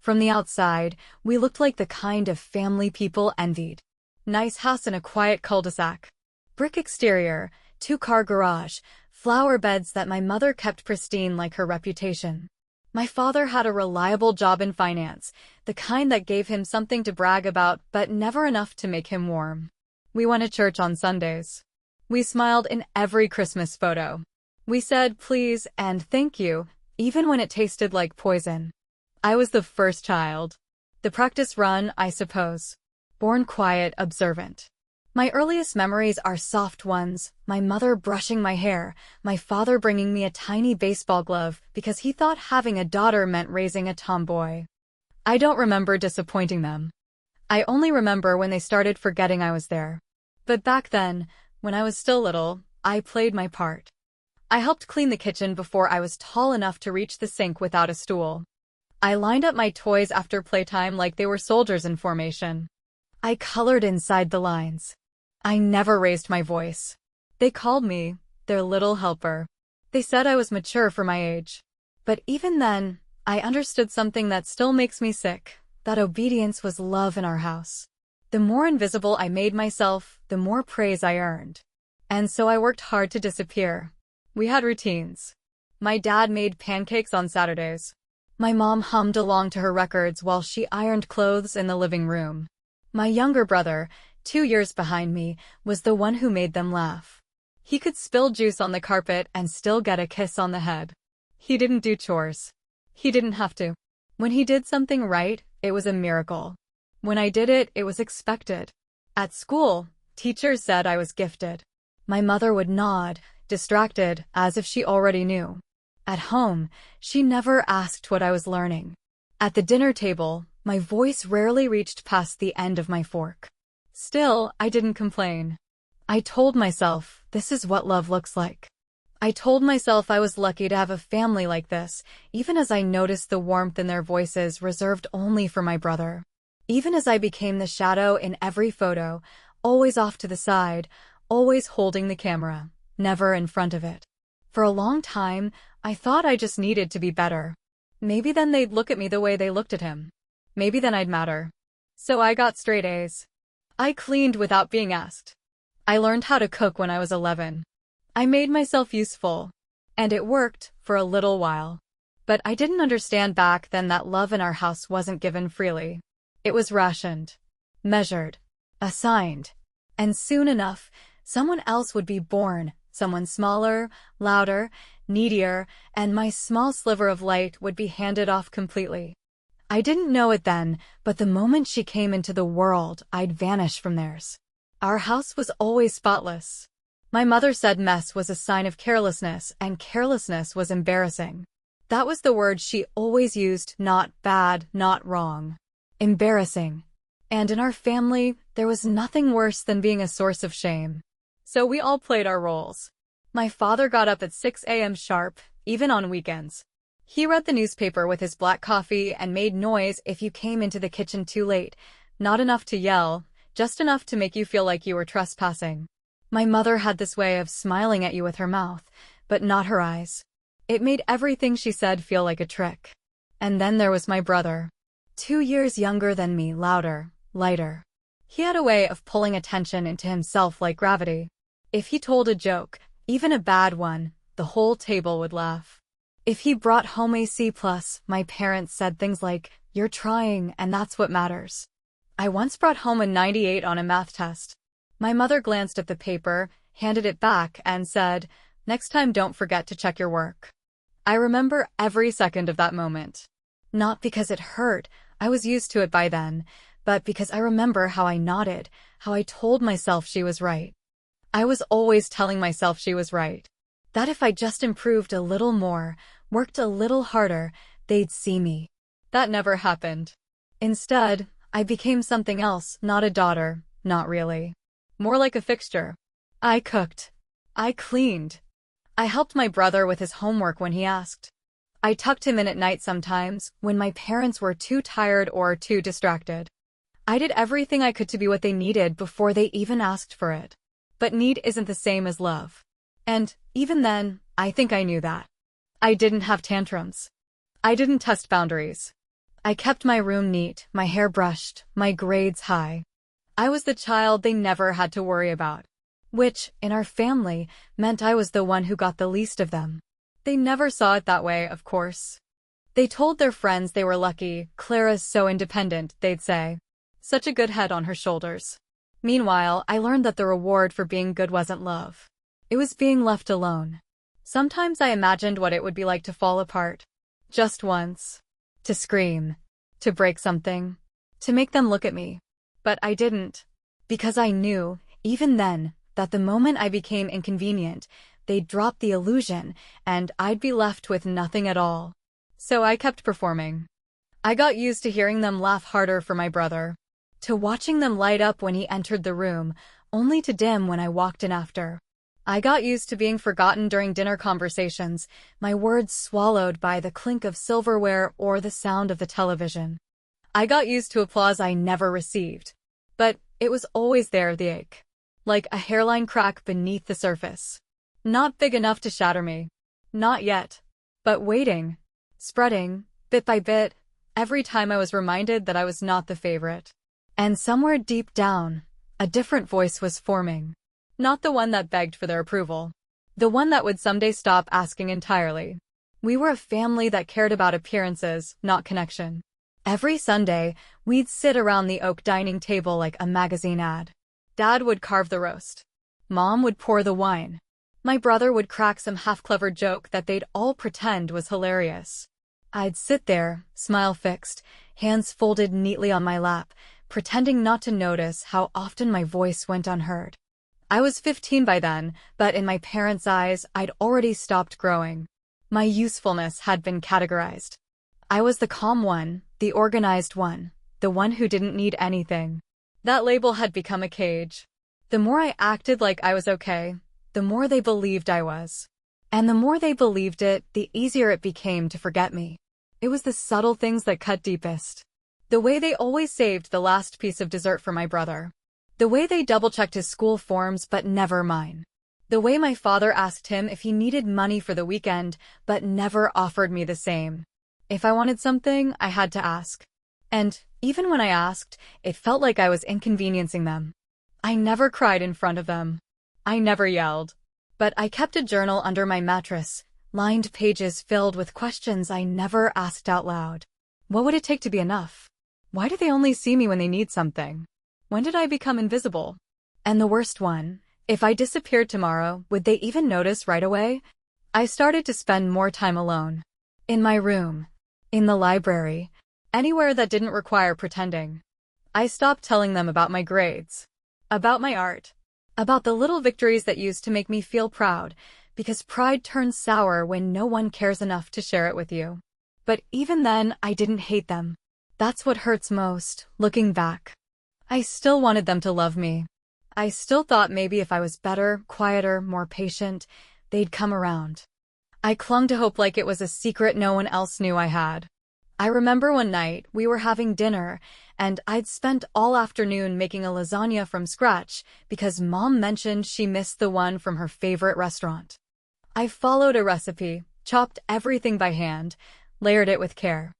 From the outside, we looked like the kind of family people envied. Nice house in a quiet cul-de-sac. Brick exterior, 2-car garage, flower beds that my mother kept pristine like her reputation. My father had a reliable job in finance, the kind that gave him something to brag about but never enough to make him warm. We went to church on Sundays. We smiled in every Christmas photo. We said please and thank you, even when it tasted like poison. I was the first child. The practice run, I suppose. Born quiet, observant. My earliest memories are soft ones, my mother brushing my hair, my father bringing me a tiny baseball glove because he thought having a daughter meant raising a tomboy. I don't remember disappointing them. I only remember when they started forgetting I was there. But back then, when I was still little, I played my part. I helped clean the kitchen before I was tall enough to reach the sink without a stool. I lined up my toys after playtime like they were soldiers in formation. I colored inside the lines. I never raised my voice. They called me their little helper. They said I was mature for my age. But even then, I understood something that still makes me sick, that obedience was love in our house. The more invisible I made myself, the more praise I earned. And so I worked hard to disappear. We had routines. My dad made pancakes on Saturdays. My mom hummed along to her records while she ironed clothes in the living room. My younger brother, 2 years behind me, was the one who made them laugh. He could spill juice on the carpet and still get a kiss on the head. He didn't do chores. He didn't have to. When he did something right, it was a miracle. When I did it, it was expected. At school, teachers said I was gifted. My mother would nod, distracted, as if she already knew. At home, she never asked what I was learning. At the dinner table, my voice rarely reached past the end of my fork. Still, I didn't complain. I told myself, this is what love looks like. I told myself I was lucky to have a family like this, even as I noticed the warmth in their voices reserved only for my brother. Even as I became the shadow in every photo, always off to the side, always holding the camera, never in front of it. For a long time, I thought I just needed to be better. Maybe then they'd look at me the way they looked at him. Maybe then I'd matter. So I got straight A's. I cleaned without being asked. I learned how to cook when I was 11. I made myself useful. And it worked, for a little while. But I didn't understand back then that love in our house wasn't given freely. It was rationed, measured, assigned. And soon enough, someone else would be born, someone smaller, louder, needier, and my small sliver of light would be handed off completely. I didn't know it then, but the moment she came into the world, I'd vanish from theirs. Our house was always spotless. My mother said mess was a sign of carelessness, and carelessness was embarrassing. That was the word she always used, not bad, not wrong. Embarrassing. And in our family, there was nothing worse than being a source of shame. So we all played our roles. My father got up at 6 a.m. sharp, even on weekends. He read the newspaper with his black coffee and made noise if you came into the kitchen too late. Not enough to yell, just enough to make you feel like you were trespassing. My mother had this way of smiling at you with her mouth, but not her eyes. It made everything she said feel like a trick. And then there was my brother. 2 years younger than me, louder, lighter. He had a way of pulling attention into himself like gravity. If he told a joke, even a bad one, the whole table would laugh. If he brought home a C+, my parents said things like, "You're trying, and that's what matters." I once brought home a 98 on a math test. My mother glanced at the paper, handed it back, and said, "Next time don't forget to check your work." I remember every second of that moment. Not because it hurt, I was used to it by then, but because I remember how I nodded, how I told myself she was right. I was always telling myself she was right. That if I just improved a little more, worked a little harder, they'd see me. That never happened. Instead, I became something else, not a daughter, not really. More like a fixture. I cooked. I cleaned. I helped my brother with his homework when he asked. I tucked him in at night sometimes, when my parents were too tired or too distracted. I did everything I could to be what they needed before they even asked for it. But need isn't the same as love. And, even then, I think I knew that. I didn't have tantrums. I didn't test boundaries. I kept my room neat, my hair brushed, my grades high. I was the child they never had to worry about. Which, in our family, meant I was the one who got the least of them. They never saw it that way, of course. They told their friends they were lucky. Clara's so independent, they'd say. Such a good head on her shoulders. Meanwhile, I learned that the reward for being good wasn't love. It was being left alone. Sometimes I imagined what it would be like to fall apart. Just once. To scream. To break something. To make them look at me. But I didn't. Because I knew, even then, that the moment I became inconvenient, they'd drop the illusion, and I'd be left with nothing at all. So I kept performing. I got used to hearing them laugh harder for my brother. To watching them light up when he entered the room, only to dim when I walked in after. I got used to being forgotten during dinner conversations, my words swallowed by the clink of silverware or the sound of the television. I got used to applause I never received. But it was always there, the ache. Like a hairline crack beneath the surface. Not big enough to shatter me. Not yet. But waiting. Spreading, bit by bit, every time I was reminded that I was not the favorite. And somewhere deep down, a different voice was forming. Not the one that begged for their approval. The one that would someday stop asking entirely. We were a family that cared about appearances, not connection. Every Sunday, we'd sit around the oak dining table like a magazine ad. Dad would carve the roast. Mom would pour the wine. My brother would crack some half-clever joke that they'd all pretend was hilarious. I'd sit there, smile fixed, hands folded neatly on my lap, pretending not to notice how often my voice went unheard. I was 15 by then, but in my parents' eyes, I'd already stopped growing. My usefulness had been categorized. I was the calm one, the organized one, the one who didn't need anything. That label had become a cage. The more I acted like I was okay, the more they believed I was. And the more they believed it, the easier it became to forget me. It was the subtle things that cut deepest. The way they always saved the last piece of dessert for my brother. The way they double-checked his school forms but never mine. The way my father asked him if he needed money for the weekend but never offered me the same. If I wanted something, I had to ask. And even when I asked, it felt like I was inconveniencing them. I never cried in front of them. I never yelled. But I kept a journal under my mattress, lined pages filled with questions I never asked out loud. What would it take to be enough? Why do they only see me when they need something? When did I become invisible? And the worst one, if I disappeared tomorrow, would they even notice right away? I started to spend more time alone. In my room. In the library. Anywhere that didn't require pretending. I stopped telling them about my grades. About my art. About the little victories that used to make me feel proud, because pride turns sour when no one cares enough to share it with you. But even then, I didn't hate them. That's what hurts most, looking back. I still wanted them to love me. I still thought maybe if I was better, quieter, more patient, they'd come around. I clung to hope like it was a secret no one else knew I had. I remember one night, we were having dinner, and I'd spent all afternoon making a lasagna from scratch because Mom mentioned she missed the one from her favorite restaurant. I followed a recipe, chopped everything by hand, layered it with care.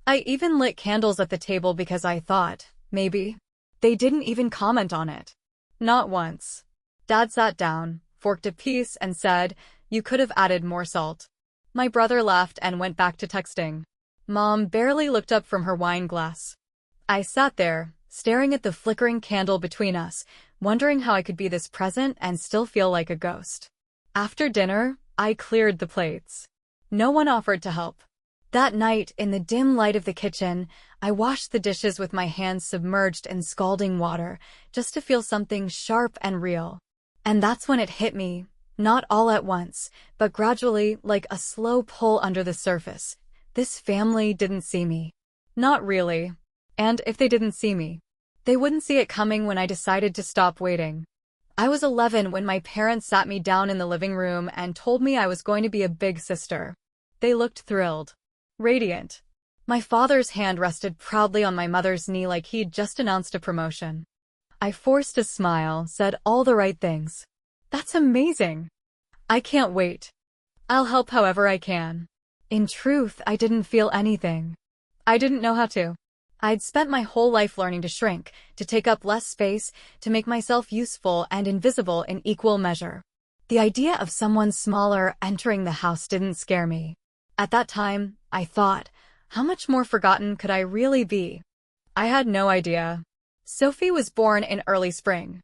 I even lit candles at the table because I thought, maybe, they didn't even comment on it. Not once. Dad sat down, forked a piece, and said, "You could have added more salt." My brother laughed and went back to texting. Mom barely looked up from her wine glass. I sat there, staring at the flickering candle between us, wondering how I could be this present and still feel like a ghost. After dinner, I cleared the plates. No one offered to help. That night, in the dim light of the kitchen, I washed the dishes with my hands submerged in scalding water, just to feel something sharp and real. And that's when it hit me, not all at once, but gradually, like a slow pull under the surface. This family didn't see me. Not really. And if they didn't see me, they wouldn't see it coming when I decided to stop waiting. I was 11 when my parents sat me down in the living room and told me I was going to be a big sister. They looked thrilled. Radiant. My father's hand rested proudly on my mother's knee like he'd just announced a promotion. I forced a smile, said all the right things. That's amazing. I can't wait. I'll help however I can. In truth, I didn't feel anything. I didn't know how to. I'd spent my whole life learning to shrink, to take up less space, to make myself useful and invisible in equal measure. The idea of someone smaller entering the house didn't scare me. At that time, I thought, how much more forgotten could I really be? I had no idea. Sophie was born in early spring.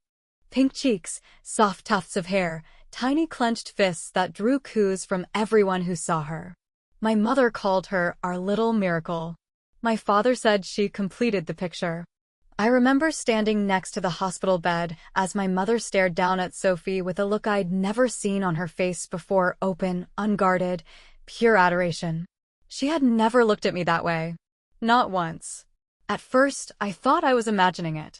Pink cheeks, soft tufts of hair, tiny clenched fists that drew coos from everyone who saw her. My mother called her our little miracle. My father said she completed the picture. I remember standing next to the hospital bed as my mother stared down at Sophie with a look I'd never seen on her face before, open, unguarded, pure adoration. She had never looked at me that way. Not once. At first, I thought I was imagining it.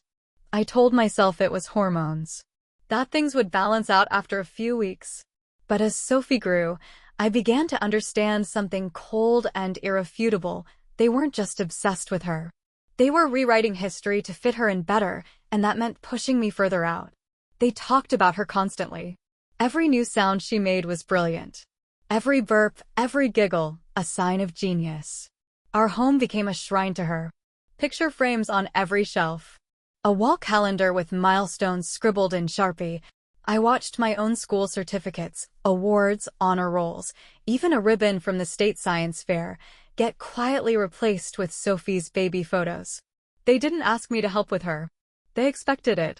I told myself it was hormones, that things would balance out after a few weeks. But as Sophie grew, I began to understand something cold and irrefutable. They weren't just obsessed with her. They were rewriting history to fit her in better, and that meant pushing me further out. They talked about her constantly. Every new sound she made was brilliant. Every burp, every giggle, a sign of genius. Our home became a shrine to her. Picture frames on every shelf. A wall calendar with milestones scribbled in Sharpie. I watched my own school certificates, awards, honor rolls, even a ribbon from the state science fair, get quietly replaced with Sophie's baby photos. They didn't ask me to help with her. They expected it.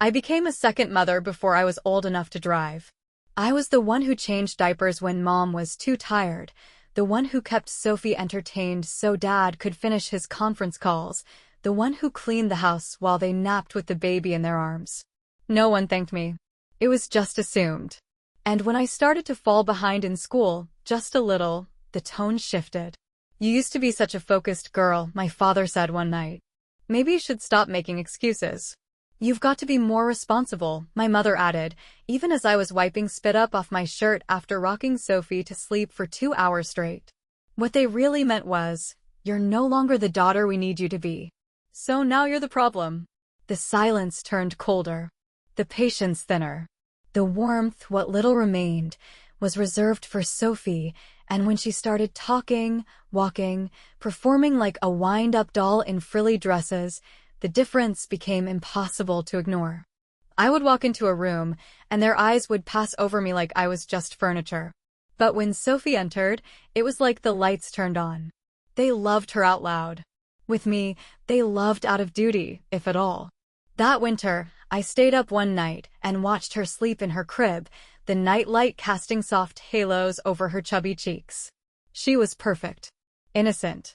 I became a second mother before I was old enough to drive. I was the one who changed diapers when mom was too tired, the one who kept Sophie entertained so dad could finish his conference calls, the one who cleaned the house while they napped with the baby in their arms. No one thanked me. It was just assumed. And when I started to fall behind in school, just a little, the tone shifted. You used to be such a focused girl, my father said one night. Maybe you should stop making excuses. You've got to be more responsible, my mother added, even as I was wiping spit up off my shirt after rocking Sophie to sleep for 2 hours straight. What they really meant was, you're no longer the daughter we need you to be. So now you're the problem. The silence turned colder. The patience thinner. The warmth, what little remained, was reserved for Sophie, and when she started talking, walking, performing like a wind-up doll in frilly dresses, the difference became impossible to ignore. I would walk into a room, and their eyes would pass over me like I was just furniture. But when Sophie entered, it was like the lights turned on. They loved her out loud. With me, they loved out of duty, if at all. That winter, I stayed up one night and watched her sleep in her crib, the night light casting soft halos over her chubby cheeks. She was perfect. Innocent.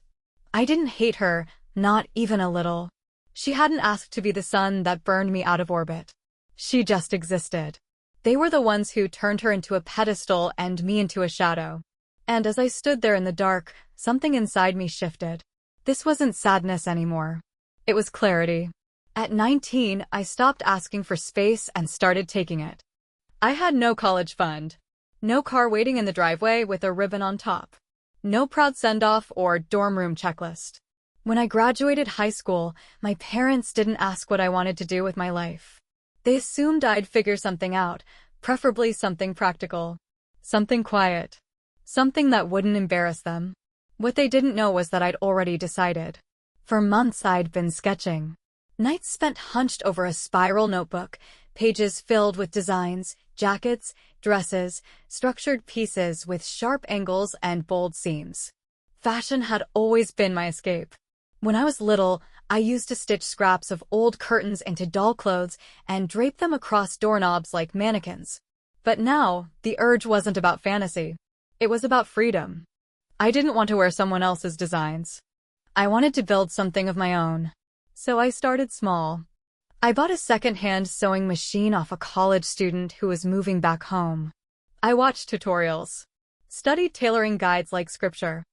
I didn't hate her, not even a little. She hadn't asked to be the sun that burned me out of orbit. She just existed. They were the ones who turned her into a pedestal and me into a shadow. And as I stood there in the dark, something inside me shifted. This wasn't sadness anymore. It was clarity. At 19, I stopped asking for space and started taking it. I had no college fund. No car waiting in the driveway with a ribbon on top. No proud send-off or dorm room checklist. When I graduated high school, my parents didn't ask what I wanted to do with my life. They assumed I'd figure something out, preferably something practical. Something quiet. Something that wouldn't embarrass them. What they didn't know was that I'd already decided. For months I'd been sketching. Nights spent hunched over a spiral notebook, pages filled with designs, jackets, dresses, structured pieces with sharp angles and bold seams. Fashion had always been my escape. When I was little, I used to stitch scraps of old curtains into doll clothes and drape them across doorknobs like mannequins. But now, the urge wasn't about fantasy. It was about freedom. I didn't want to wear someone else's designs. I wanted to build something of my own. So I started small. I bought a second-hand sewing machine off a college student who was moving back home. I watched tutorials. Studied tailoring guides like scripture.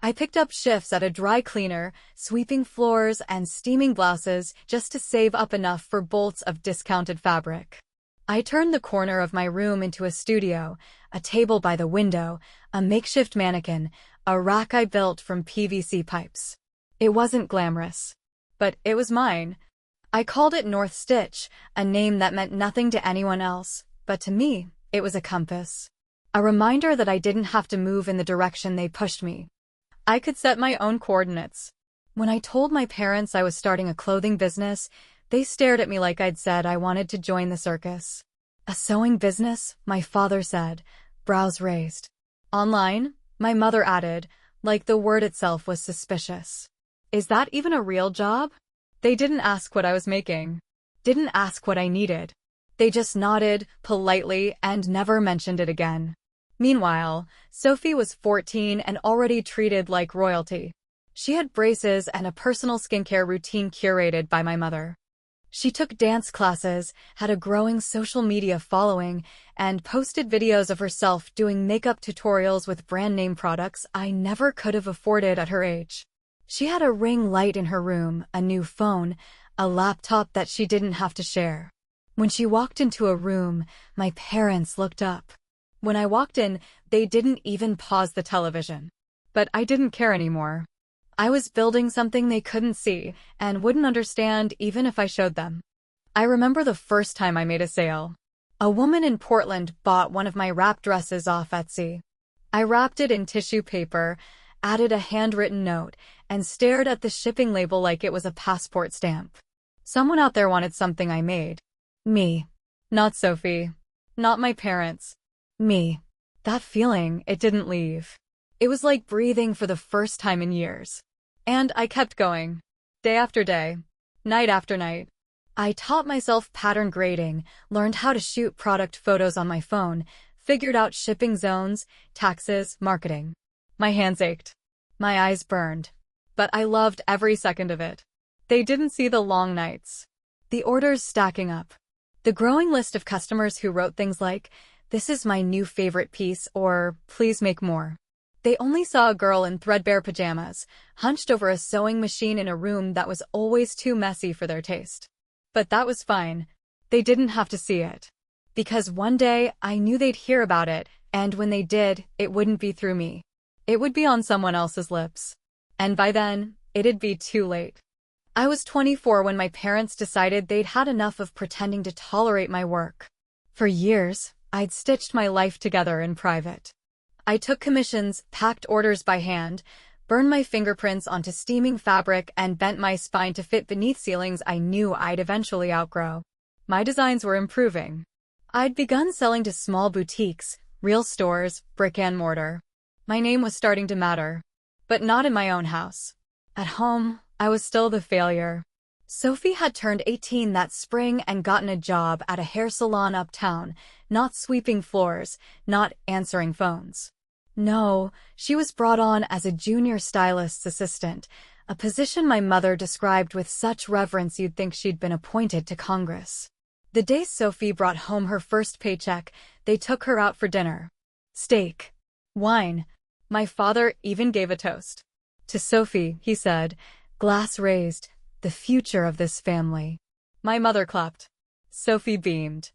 I picked up shifts at a dry cleaner, sweeping floors and steaming blouses just to save up enough for bolts of discounted fabric. I turned the corner of my room into a studio, a table by the window, a makeshift mannequin, a rack I built from PVC pipes. It wasn't glamorous. But it was mine. I called it North Stitch, a name that meant nothing to anyone else, but to me, it was a compass. A reminder that I didn't have to move in the direction they pushed me. I could set my own coordinates. When I told my parents I was starting a clothing business, they stared at me like I'd said I wanted to join the circus. A sewing business, my father said, brows raised. Online, my mother added, like the word itself was suspicious. Is that even a real job? They didn't ask what I was making. Didn't ask what I needed. They just nodded, politely, and never mentioned it again. Meanwhile, Sophie was 14 and already treated like royalty. She had braces and a personal skincare routine curated by my mother. She took dance classes, had a growing social media following, and posted videos of herself doing makeup tutorials with brand name products I never could have afforded at her age. She had a ring light in her room, a new phone, a laptop that she didn't have to share. When she walked into a room, my parents looked up. When I walked in, they didn't even pause the television. But I didn't care anymore. I was building something they couldn't see and wouldn't understand even if I showed them. I remember the first time I made a sale. A woman in Portland bought one of my wrap dresses off Etsy. I wrapped it in tissue paper, added a handwritten note, and stared at the shipping label like it was a passport stamp. Someone out there wanted something I made. Me. Not Sophie. Not my parents. Me. That feeling, it didn't leave. It was like breathing for the first time in years. And I kept going. Day after day. Night after night. I taught myself pattern grading, learned how to shoot product photos on my phone, figured out shipping zones, taxes, marketing. My hands ached. My eyes burned. But I loved every second of it. They didn't see the long nights. The orders stacking up. The growing list of customers who wrote things like, "This is my new favorite piece," or "Please make more." They only saw a girl in threadbare pajamas, hunched over a sewing machine in a room that was always too messy for their taste. But that was fine. They didn't have to see it. Because one day, I knew they'd hear about it, and when they did, it wouldn't be through me. It would be on someone else's lips. And by then, it'd be too late. I was 24 when my parents decided they'd had enough of pretending to tolerate my work. For years, I'd stitched my life together in private. I took commissions, packed orders by hand, burned my fingerprints onto steaming fabric, and bent my spine to fit beneath ceilings I knew I'd eventually outgrow. My designs were improving. I'd begun selling to small boutiques, real stores, brick and mortar. My name was starting to matter. But not in my own house. At home, I was still the failure. Sophie had turned 18 that spring and gotten a job at a hair salon uptown, not sweeping floors, not answering phones. No, she was brought on as a junior stylist's assistant, a position my mother described with such reverence you'd think she'd been appointed to Congress. The day Sophie brought home her first paycheck, they took her out for dinner. Steak. Wine. My father even gave a toast. To Sophie, he said, glass raised, the future of this family. My mother clapped. Sophie beamed.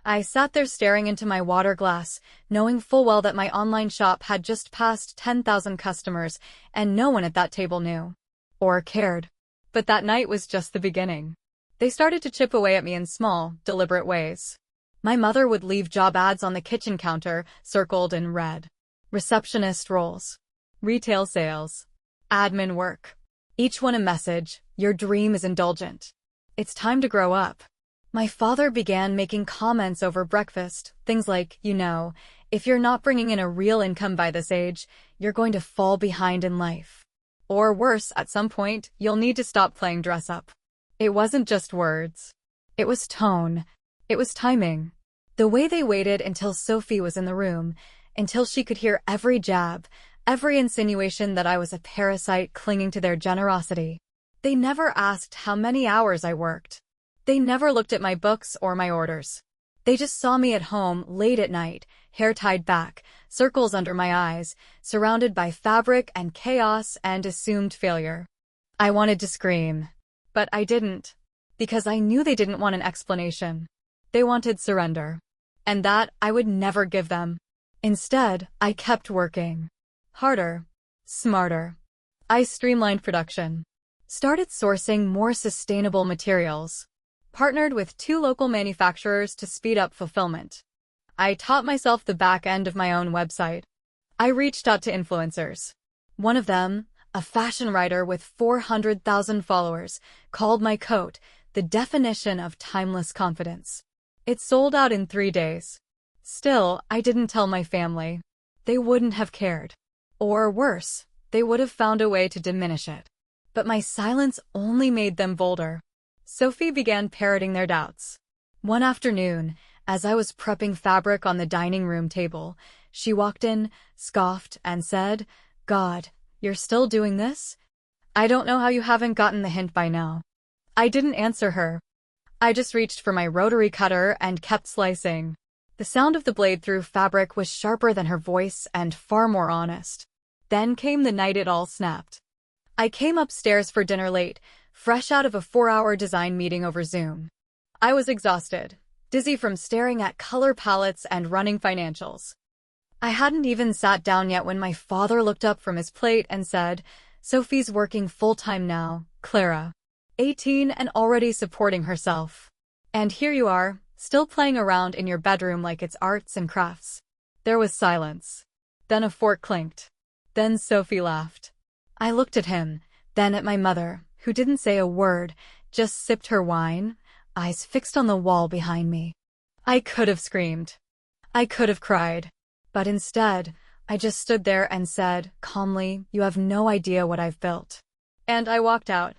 I sat there staring into my water glass, knowing full well that my online shop had just passed 10,000 customers, and no one at that table knew. Or cared. But that night was just the beginning. They started to chip away at me in small, deliberate ways. My mother would leave job ads on the kitchen counter, circled in red. Receptionist roles. Retail sales. Admin work. Each one a message, your dream is indulgent. It's time to grow up. My father began making comments over breakfast, things like, if you're not bringing in a real income by this age, you're going to fall behind in life. Or worse, at some point, you'll need to stop playing dress up. It wasn't just words. It was tone. It was timing. The way they waited until Sophie was in the room, until she could hear every jab, every insinuation that I was a parasite clinging to their generosity. They never asked how many hours I worked. They never looked at my books or my orders. They just saw me at home late at night, hair tied back, circles under my eyes, surrounded by fabric and chaos and assumed failure. I wanted to scream. But I didn't. Because I knew they didn't want an explanation. They wanted surrender. And that I would never give them. Instead, I kept working. Harder. Smarter. I streamlined production. Started sourcing more sustainable materials. Partnered with 2 local manufacturers to speed up fulfillment. I taught myself the back end of my own website. I reached out to influencers. One of them, a fashion writer with 400,000 followers, called my coat the definition of timeless confidence. It sold out in 3 days. Still, I didn't tell my family. They wouldn't have cared. Or worse, they would have found a way to diminish it. But my silence only made them bolder. Sophie began parroting their doubts. One afternoon, as I was prepping fabric on the dining room table, she walked in, scoffed, and said, "God, you're still doing this? I don't know how you haven't gotten the hint by now." I didn't answer her. I just reached for my rotary cutter and kept slicing. The sound of the blade through fabric was sharper than her voice and far more honest. Then came the night it all snapped. I came upstairs for dinner late, fresh out of a 4-hour design meeting over Zoom. I was exhausted, dizzy from staring at color palettes and running financials. I hadn't even sat down yet when my father looked up from his plate and said, "Sophie's working full-time now, Clara. 18 and already supporting herself. And here you are, still playing around in your bedroom like it's arts and crafts." There was silence. Then a fork clinked. Then Sophie laughed. I looked at him, then at my mother, who didn't say a word, just sipped her wine, eyes fixed on the wall behind me. I could have screamed. I could have cried. But instead, I just stood there and said, calmly, "You have no idea what I've built." And I walked out.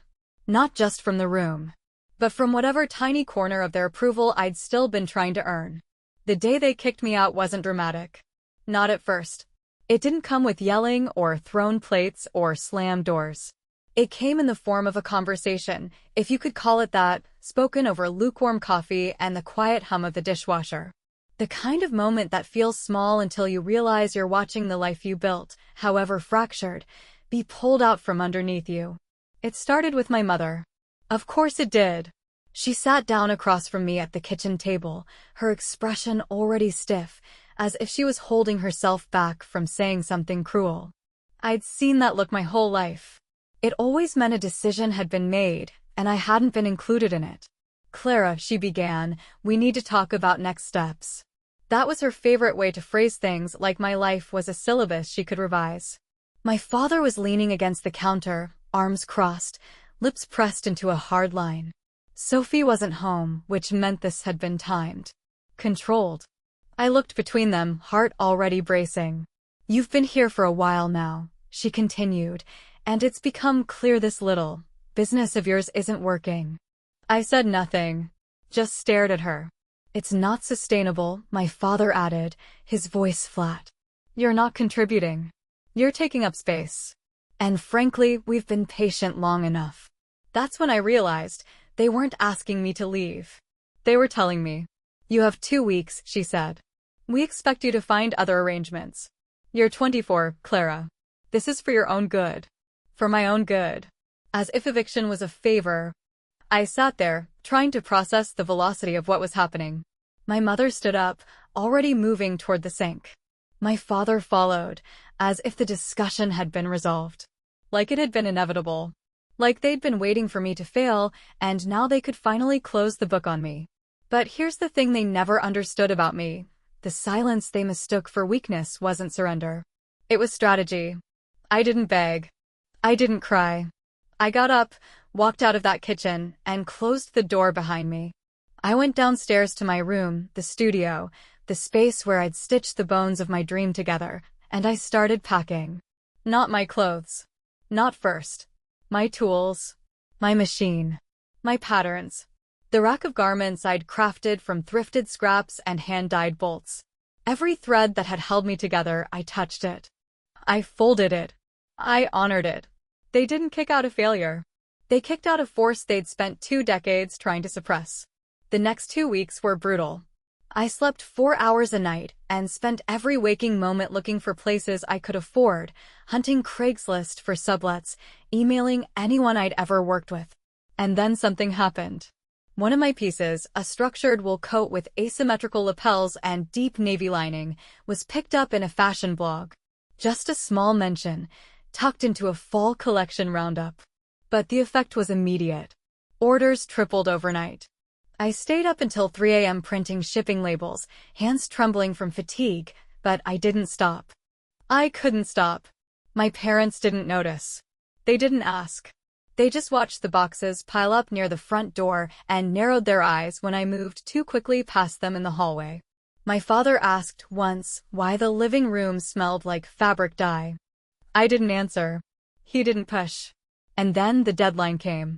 Not just from the room, but from whatever tiny corner of their approval I'd still been trying to earn. The day they kicked me out wasn't dramatic. Not at first. It didn't come with yelling or thrown plates or slammed doors. It came in the form of a conversation, if you could call it that, spoken over lukewarm coffee and the quiet hum of the dishwasher. The kind of moment that feels small until you realize you're watching the life you built, however fractured, be pulled out from underneath you. It started with my mother. Of course it did. She sat down across from me at the kitchen table, her expression already stiff, as if she was holding herself back from saying something cruel. I'd seen that look my whole life. It always meant a decision had been made, and I hadn't been included in it. "Clara," she began, "we need to talk about next steps." That was her favorite way to phrase things, like my life was a syllabus she could revise. My father was leaning against the counter, arms crossed, lips pressed into a hard line. Sophie wasn't home, which meant this had been timed. Controlled. I looked between them, heart already bracing. "You've been here for a while now," she continued, "and it's become clear this little business of yours isn't working." I said nothing, just stared at her. "It's not sustainable," my father added, his voice flat. "You're not contributing. You're taking up space. And frankly, we've been patient long enough." That's when I realized they weren't asking me to leave. They were telling me, "You have 2 weeks," she said. "We expect you to find other arrangements. You're 24, Clara. This is for your own good." For my own good. As if eviction was a favor. I sat there, trying to process the velocity of what was happening. My mother stood up, already moving toward the sink. My father followed, as if the discussion had been resolved. Like it had been inevitable. Like they'd been waiting for me to fail, and now they could finally close the book on me. But here's the thing they never understood about me. The silence they mistook for weakness wasn't surrender. It was strategy. I didn't beg. I didn't cry. I got up, walked out of that kitchen, and closed the door behind me. I went downstairs to my room, the studio, the space where I'd stitched the bones of my dream together, and I started packing. Not my clothes. Not first. My tools. My machine. My patterns. The rack of garments I'd crafted from thrifted scraps and hand-dyed bolts. Every thread that had held me together, I touched it. I folded it. I honored it. They didn't kick out a failure. They kicked out a force they'd spent 2 decades trying to suppress. The next 2 weeks were brutal. I slept 4 hours a night and spent every waking moment looking for places I could afford, hunting Craigslist for sublets, emailing anyone I'd ever worked with. And then something happened. One of my pieces, a structured wool coat with asymmetrical lapels and deep navy lining, was picked up in a fashion blog. Just a small mention, tucked into a fall collection roundup. But the effect was immediate. Orders tripled overnight. I stayed up until 3 a.m. printing shipping labels, hands trembling from fatigue, but I didn't stop. I couldn't stop. My parents didn't notice. They didn't ask. They just watched the boxes pile up near the front door and narrowed their eyes when I moved too quickly past them in the hallway. My father asked once why the living room smelled like fabric dye. I didn't answer. He didn't push. And then the deadline came.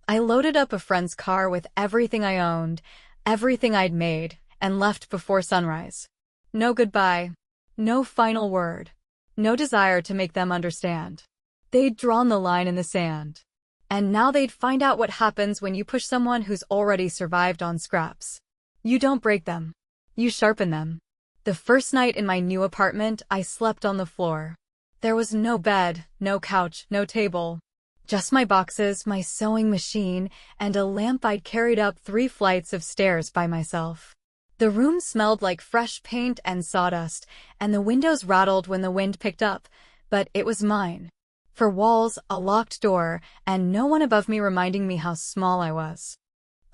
I loaded up a friend's car with everything I owned, everything I'd made, and left before sunrise. No goodbye. No final word. No desire to make them understand. They'd drawn the line in the sand. And now they'd find out what happens when you push someone who's already survived on scraps. You don't break them. You sharpen them. The first night in my new apartment, I slept on the floor. There was no bed, no couch, no table. Just my boxes, my sewing machine, and a lamp I'd carried up 3 flights of stairs by myself. The room smelled like fresh paint and sawdust, and the windows rattled when the wind picked up, but it was mine. 4 walls, a locked door, and no one above me reminding me how small I was.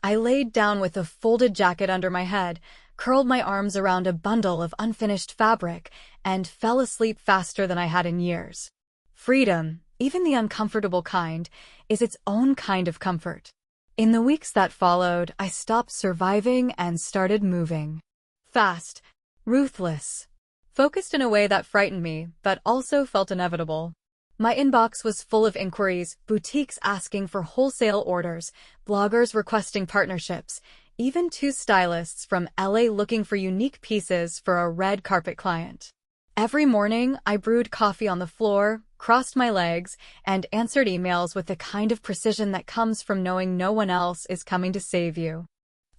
I laid down with a folded jacket under my head, curled my arms around a bundle of unfinished fabric, and fell asleep faster than I had in years. Freedom, even the uncomfortable kind, is its own kind of comfort. In the weeks that followed, I stopped surviving and started moving. Fast, ruthless, focused in a way that frightened me, but also felt inevitable. My inbox was full of inquiries, boutiques asking for wholesale orders, bloggers requesting partnerships, even 2 stylists from LA looking for unique pieces for a red carpet client. Every morning, I brewed coffee on the floor, crossed my legs, and answered emails with the kind of precision that comes from knowing no one else is coming to save you.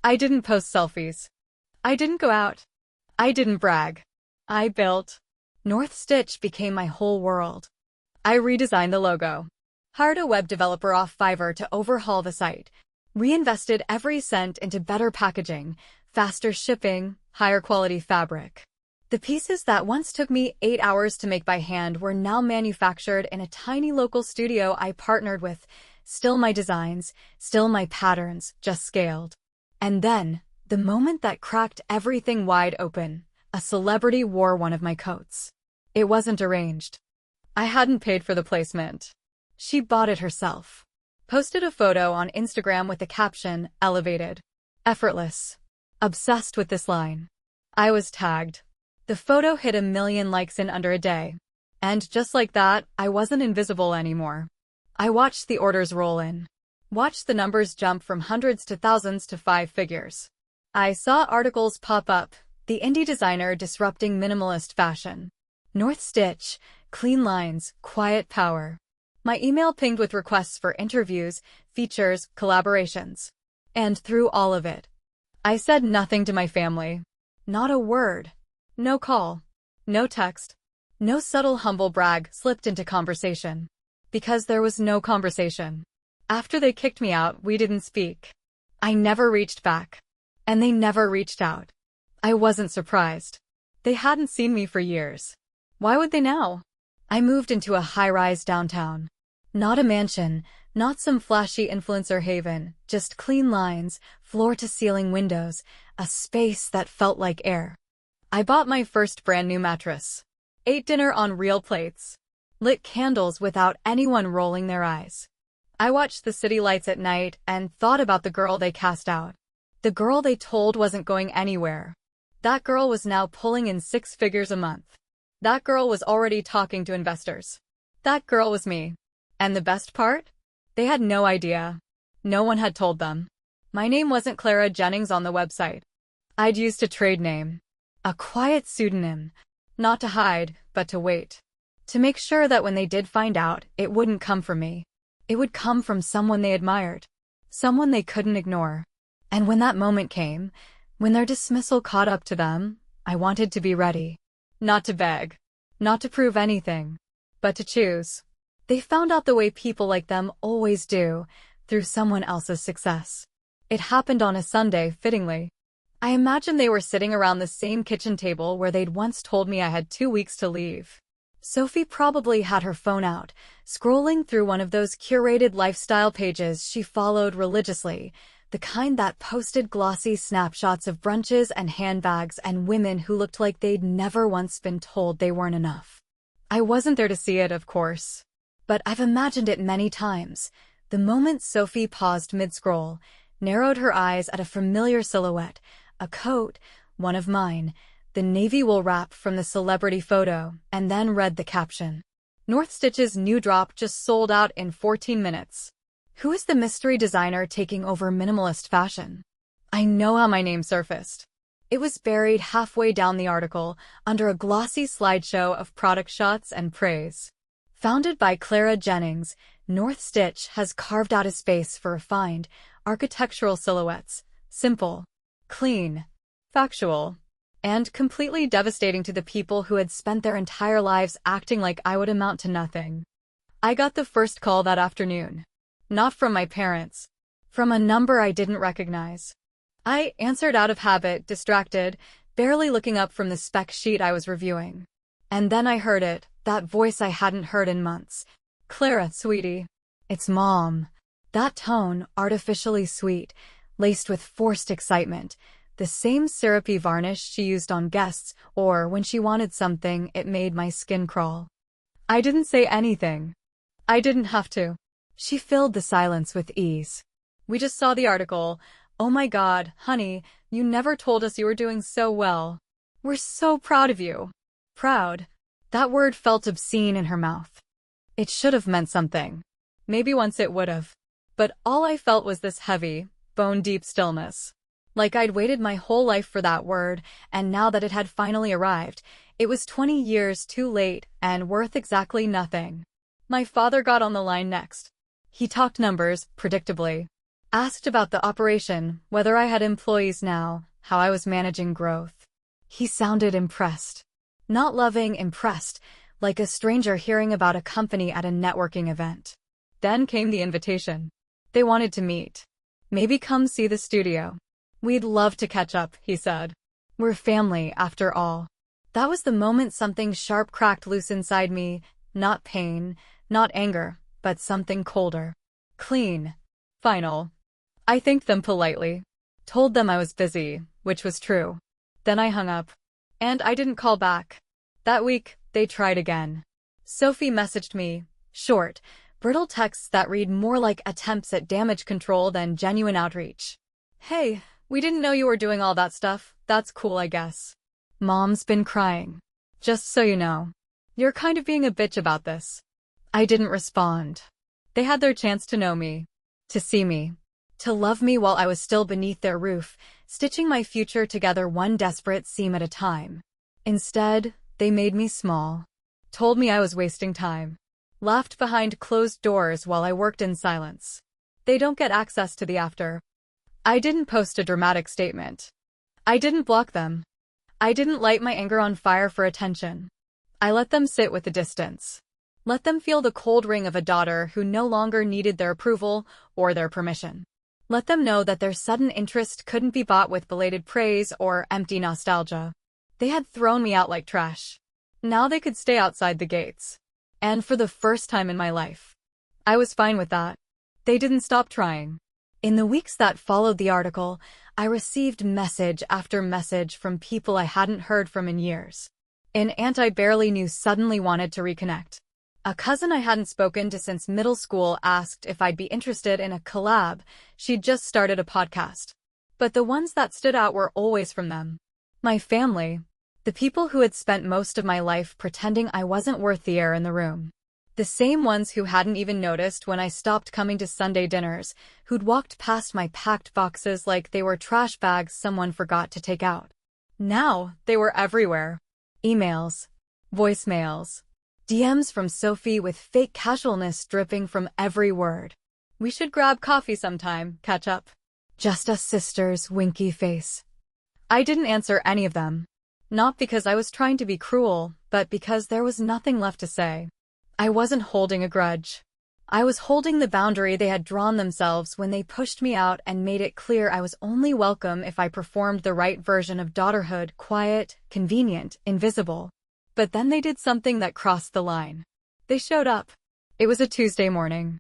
I didn't post selfies. I didn't go out. I didn't brag. I built. North Stitch became my whole world. I redesigned the logo, hired a web developer off Fiverr to overhaul the site, reinvested every cent into better packaging, faster shipping, higher quality fabric. The pieces that once took me 8 hours to make by hand were now manufactured in a tiny local studio I partnered with. Still my designs, still my patterns, just scaled. And then, the moment that cracked everything wide open, a celebrity wore one of my coats. It wasn't arranged. I hadn't paid for the placement. She bought it herself. Posted a photo on Instagram with the caption, "Elevated. Effortless." Obsessed with this line. I was tagged. The photo hit 1 million likes in under a day. And just like that, I wasn't invisible anymore. I watched the orders roll in. Watched the numbers jump from hundreds to thousands to 5 figures. I saw articles pop up, the indie designer disrupting minimalist fashion. North Stitch, clean lines, quiet power. My email pinged with requests for interviews, features, collaborations. And through all of it, I said nothing to my family. Not a word. No call. No text. No subtle humble brag slipped into conversation. Because there was no conversation. After they kicked me out, we didn't speak. I never reached back. And they never reached out. I wasn't surprised. They hadn't seen me for years. Why would they now? I moved into a high-rise downtown. Not a mansion, not some flashy influencer haven, just clean lines, floor-to-ceiling windows, a space that felt like air. I bought my first brand-new mattress. Ate dinner on real plates. Lit candles without anyone rolling their eyes. I watched the city lights at night and thought about the girl they cast out. The girl they told wasn't going anywhere. That girl was now pulling in 6 figures a month. That girl was already talking to investors. That girl was me. And the best part? They had no idea. No one had told them. My name wasn't Clara Jennings on the website. I'd used a trade name. A quiet pseudonym. Not to hide, but to wait. To make sure that when they did find out, it wouldn't come from me. It would come from someone they admired. Someone they couldn't ignore. And when that moment came, when their dismissal caught up to them, I wanted to be ready. Not to beg. Not to prove anything. But to choose. They found out the way people like them always do, through someone else's success. It happened on a Sunday, fittingly. I imagine they were sitting around the same kitchen table where they'd once told me I had 2 weeks to leave. Sophie probably had her phone out, scrolling through one of those curated lifestyle pages she followed religiously, the kind that posted glossy snapshots of brunches and handbags and women who looked like they'd never once been told they weren't enough. I wasn't there to see it, of course. But I've imagined it many times. The moment Sophie paused mid-scroll, narrowed her eyes at a familiar silhouette, a coat, one of mine, the navy wool wrap from the celebrity photo, and then read the caption. North Stitch's new drop just sold out in 14 minutes. Who is the mystery designer taking over minimalist fashion? I know how my name surfaced. It was buried halfway down the article, under a glossy slideshow of product shots and praise. Founded by Clara Jennings, North Stitch has carved out a space for refined, architectural silhouettes, simple, clean, factual, and completely devastating to the people who had spent their entire lives acting like I would amount to nothing. I got the first call that afternoon. Not from my parents. From a number I didn't recognize. I answered out of habit, distracted, barely looking up from the spec sheet I was reviewing. And then I heard it, that voice I hadn't heard in months. Clara, sweetie. It's Mom. That tone, artificially sweet, laced with forced excitement. The same syrupy varnish she used on guests, or when she wanted something, it made my skin crawl. I didn't say anything. I didn't have to. She filled the silence with ease. We just saw the article. Oh my God, honey, you never told us you were doing so well. We're so proud of you. Proud. That word felt obscene in her mouth. It should have meant something. Maybe once it would have. But all I felt was this heavy, bone-deep stillness. Like I'd waited my whole life for that word, and now that it had finally arrived, it was 20 years too late and worth exactly nothing. My father got on the line next. He talked numbers, predictably. Asked about the operation, whether I had employees now, how I was managing growth. He sounded impressed. Not loving, impressed, like a stranger hearing about a company at a networking event. Then came the invitation. They wanted to meet. Maybe come see the studio. We'd love to catch up, he said. We're family, after all. That was the moment something sharp cracked loose inside me, not pain, not anger, but something colder. Clean. Final. I thanked them politely. Told them I was busy, which was true. Then I hung up. And I didn't call back. That week, they tried again. Sophie messaged me, short, brittle texts that read more like attempts at damage control than genuine outreach. Hey, we didn't know you were doing all that stuff. That's cool, I guess. Mom's been crying. Just so you know. You're kind of being a bitch about this. I didn't respond. They had their chance to know me. To see me. To love me while I was still beneath their roof, stitching my future together one desperate seam at a time. Instead, they made me small. Told me I was wasting time. Laughed behind closed doors while I worked in silence. They don't get access to the after. I didn't post a dramatic statement. I didn't block them. I didn't light my anger on fire for attention. I let them sit with the distance. Let them feel the cold ring of a daughter who no longer needed their approval or their permission. Let them know that their sudden interest couldn't be bought with belated praise or empty nostalgia. They had thrown me out like trash. Now they could stay outside the gates. And for the first time in my life, I was fine with that. They didn't stop trying. In the weeks that followed the article, I received message after message from people I hadn't heard from in years. An aunt I barely knew suddenly wanted to reconnect. A cousin I hadn't spoken to since middle school asked if I'd be interested in a collab. She'd just started a podcast. But the ones that stood out were always from them. My family. The people who had spent most of my life pretending I wasn't worth the air in the room. The same ones who hadn't even noticed when I stopped coming to Sunday dinners, who'd walked past my packed boxes like they were trash bags someone forgot to take out. Now, they were everywhere. Emails. Voicemails. DMs from Sophie with fake casualness dripping from every word. We should grab coffee sometime, catch up. Just us sisters, winky face. I didn't answer any of them. Not because I was trying to be cruel, but because there was nothing left to say. I wasn't holding a grudge. I was holding the boundary they had drawn themselves when they pushed me out and made it clear I was only welcome if I performed the right version of daughterhood, quiet, convenient, invisible. But then they did something that crossed the line. They showed up. It was a Tuesday morning.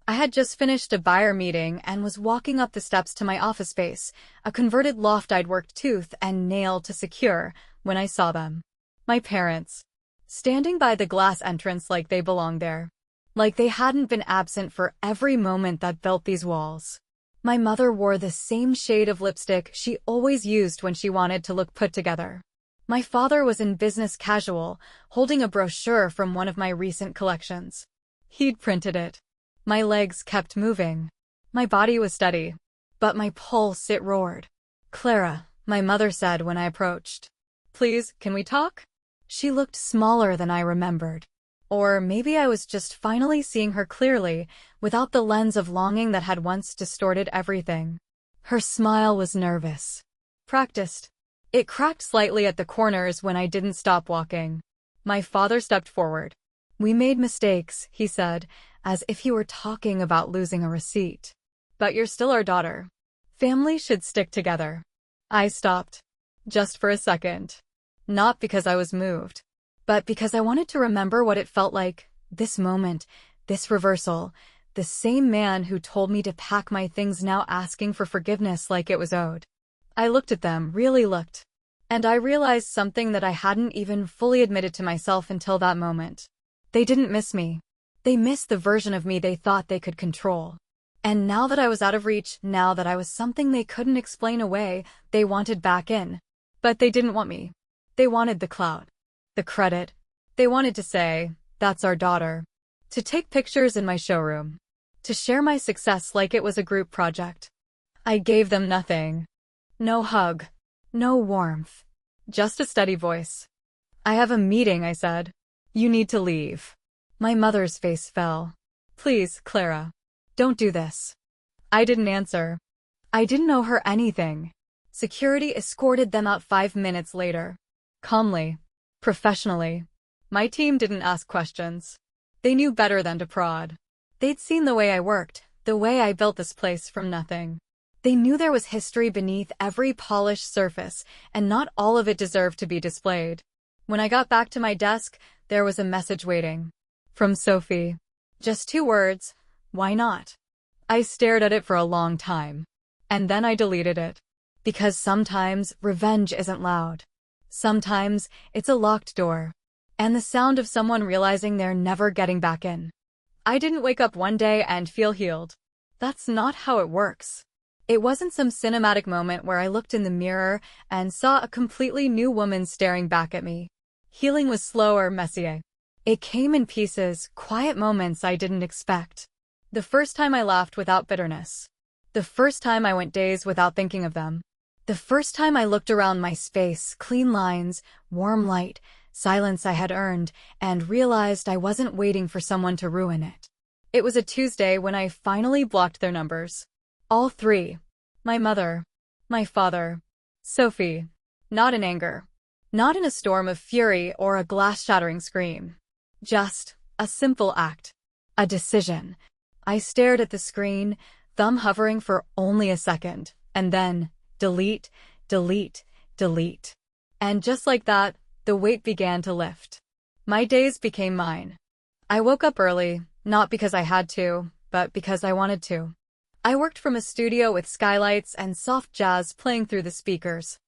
I had just finished a buyer meeting and was walking up the steps to my office space, a converted loft I'd worked tooth and nail to secure, when I saw them. My parents. standing by the glass entrance like they belonged there. Like they hadn't been absent for every moment that built these walls. My mother wore the same shade of lipstick she always used when she wanted to look put together. My father was in business casual, holding a brochure from one of my recent collections. He'd printed it. My legs kept moving. My body was steady. But my pulse, it roared. "Clara," my mother said when I approached. "Please, can we talk?" She looked smaller than I remembered. Or maybe I was just finally seeing her clearly, without the lens of longing that had once distorted everything. Her smile was nervous. Practiced. It cracked slightly at the corners when I didn't stop walking. My father stepped forward. "We made mistakes," he said, as if he were talking about losing a receipt. "But you're still our daughter. Family should stick together." I stopped. Just for a second. Not because I was moved, but because I wanted to remember what it felt like, this moment, this reversal, the same man who told me to pack my things now asking for forgiveness like it was owed. I looked at them, really looked. And I realized something that I hadn't even fully admitted to myself until that moment. They didn't miss me. They missed the version of me they thought they could control. And now that I was out of reach, now that I was something they couldn't explain away, they wanted back in. But they didn't want me. They wanted the clout. The credit. They wanted to say, "That's our daughter." To take pictures in my showroom. To share my success like it was a group project. I gave them nothing. No hug. No warmth. Just a steady voice. "I have a meeting," I said. "You need to leave." My mother's face fell. "Please, Clara. Don't do this." I didn't answer. I didn't owe her anything. Security escorted them out 5 minutes later. Calmly. Professionally. My team didn't ask questions. They knew better than to prod. They'd seen the way I worked, the way I built this place from nothing. They knew there was history beneath every polished surface, and not all of it deserved to be displayed. When I got back to my desk, there was a message waiting. From Sophie. Just 2 words. Why not? I stared at it for a long time. And then I deleted it. Because sometimes revenge isn't loud. Sometimes it's a locked door. And the sound of someone realizing they're never getting back in. I didn't wake up one day and feel healed. That's not how it works. It wasn't some cinematic moment where I looked in the mirror and saw a completely new woman staring back at me. Healing was slow or messy. It came in pieces, quiet moments I didn't expect. The first time I laughed without bitterness. The first time I went days without thinking of them. The first time I looked around my space, clean lines, warm light, silence I had earned, and realized I wasn't waiting for someone to ruin it. It was a Tuesday when I finally blocked their numbers. All 3. My mother. My father. Sophie. Not in anger. Not in a storm of fury or a glass-shattering scream. Just a simple act. A decision. I stared at the screen, thumb hovering for only a second, and then delete, delete, delete. And just like that, the weight began to lift. My days became mine. I woke up early, not because I had to, but because I wanted to. I worked from a studio with skylights and soft jazz playing through the speakers.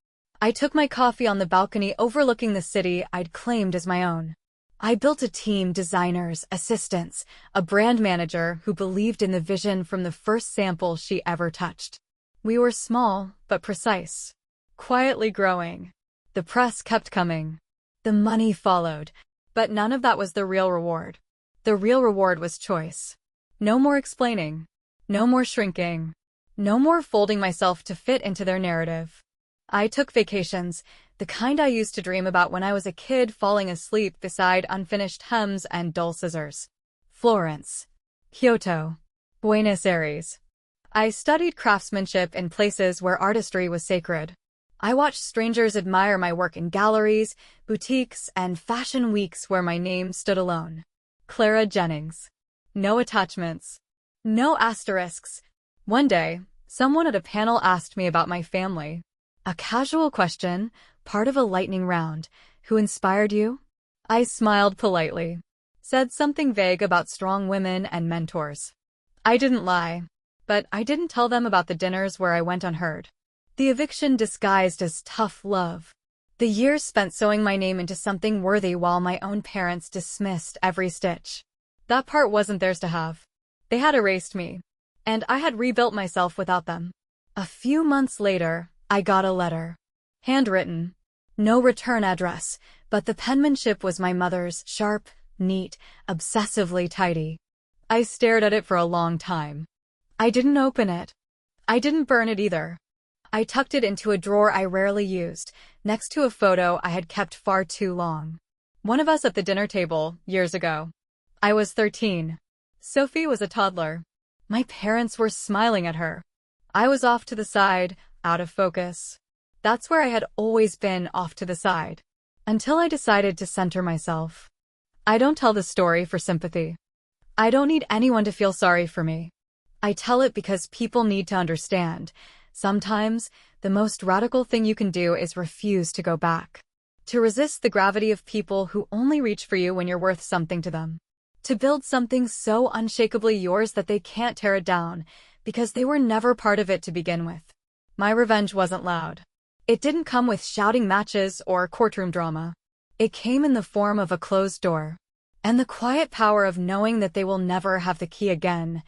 I took my coffee on the balcony overlooking the city I'd claimed as my own. I built a team, designers, assistants, a brand manager who believed in the vision from the first sample she ever touched. We were small, but precise. Quietly growing. The press kept coming. The money followed. But none of that was the real reward. The real reward was choice. No more explaining. No more shrinking. No more folding myself to fit into their narrative. I took vacations, the kind I used to dream about when I was a kid falling asleep beside unfinished hems and dull scissors. Florence. Kyoto. Buenos Aires. I studied craftsmanship in places where artistry was sacred. I watched strangers admire my work in galleries, boutiques, and fashion weeks where my name stood alone. Clara Jennings. No attachments. No asterisks. One day, someone at a panel asked me about my family. A casual question, part of a lightning round. Who inspired you? I smiled politely. Said something vague about strong women and mentors. I didn't lie. But I didn't tell them about the dinners where I went unheard. The eviction disguised as tough love. The years spent sewing my name into something worthy while my own parents dismissed every stitch. That part wasn't theirs to have. They had erased me, and I had rebuilt myself without them. A few months later, I got a letter. Handwritten. No return address, but the penmanship was my mother's, sharp, neat, obsessively tidy. I stared at it for a long time. I didn't open it. I didn't burn it either. I tucked it into a drawer I rarely used, next to a photo I had kept far too long. One of us at the dinner table, years ago. I was 13. Sophie was a toddler. My parents were smiling at her. I was off to the side, out of focus. That's where I had always been, off to the side. Until I decided to center myself. I don't tell the story for sympathy. I don't need anyone to feel sorry for me. I tell it because people need to understand. Sometimes, the most radical thing you can do is refuse to go back. To resist the gravity of people who only reach for you when you're worth something to them. To build something so unshakably yours that they can't tear it down, because they were never part of it to begin with. My revenge wasn't loud. It didn't come with shouting matches or courtroom drama. It came in the form of a closed door. And the quiet power of knowing that they will never have the key again,